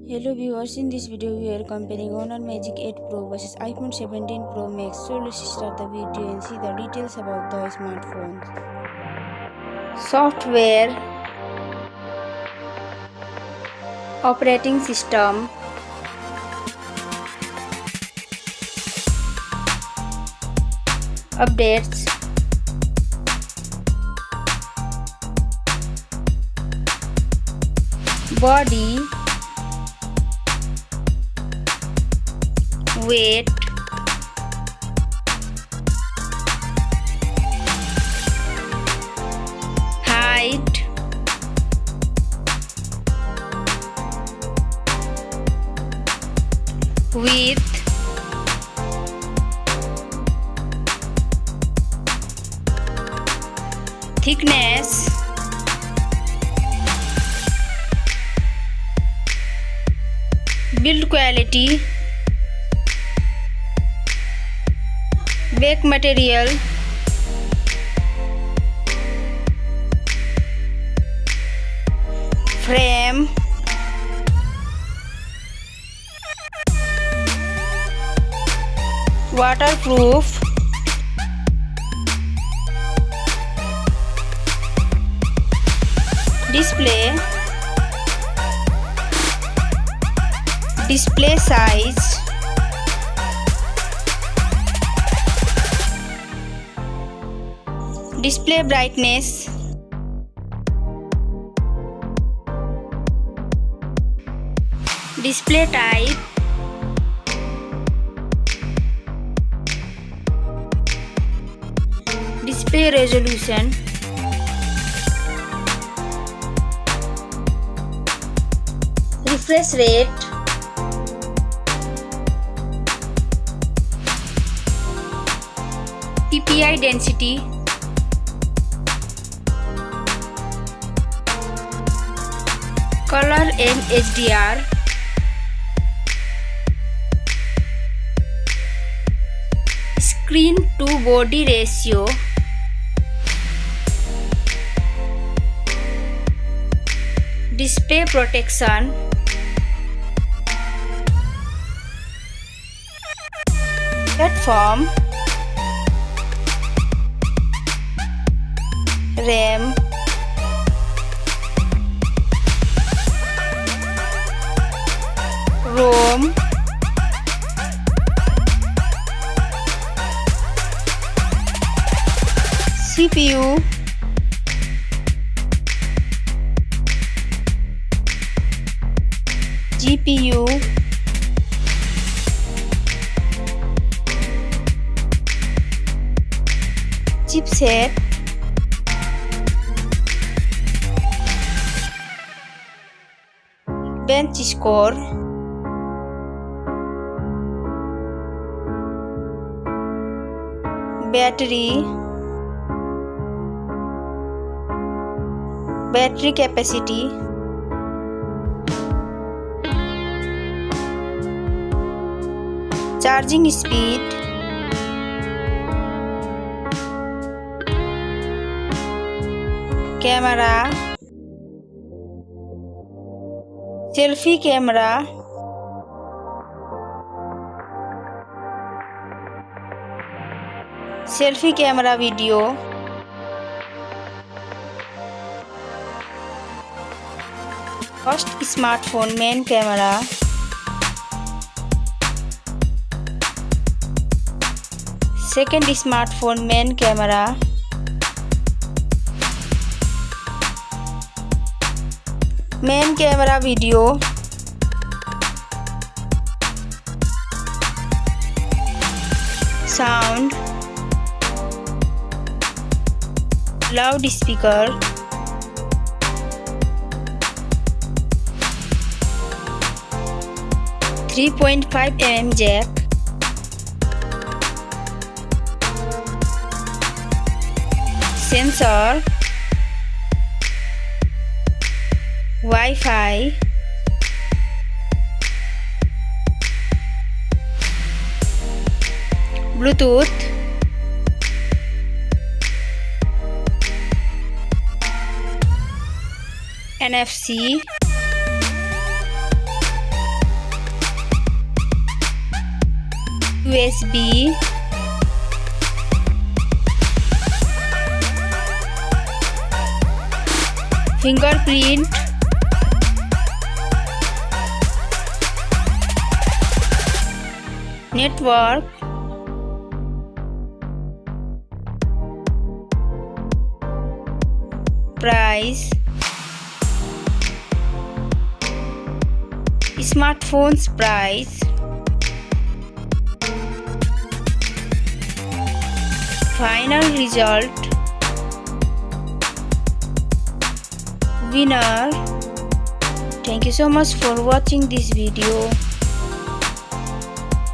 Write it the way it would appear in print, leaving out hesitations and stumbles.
Hello viewers, in this video we are comparing Honor Magic 8 Pro versus iPhone 17 Pro Max. So let's start the video and see the details about the smartphones. Software, operating system, updates, body, weight, height, width, thickness, build quality, back material, frame, waterproof, display size, display brightness, display type, display resolution, refresh rate, PPI density, color and HDR, screen to body ratio, display protection, platform, RAM, ROM, CPU, GPU, chipset, bench score, battery capacity, charging speed, camera, selfie camera, selfie camera video, first smartphone main camera, second smartphone main camera, main camera video, sound, loudspeaker, .5 mm jack, sensor, Wi-Fi, Bluetooth, NFC, USB, fingerprint, network, price, smartphone's price, final result, winner. Thank you so much for watching this video.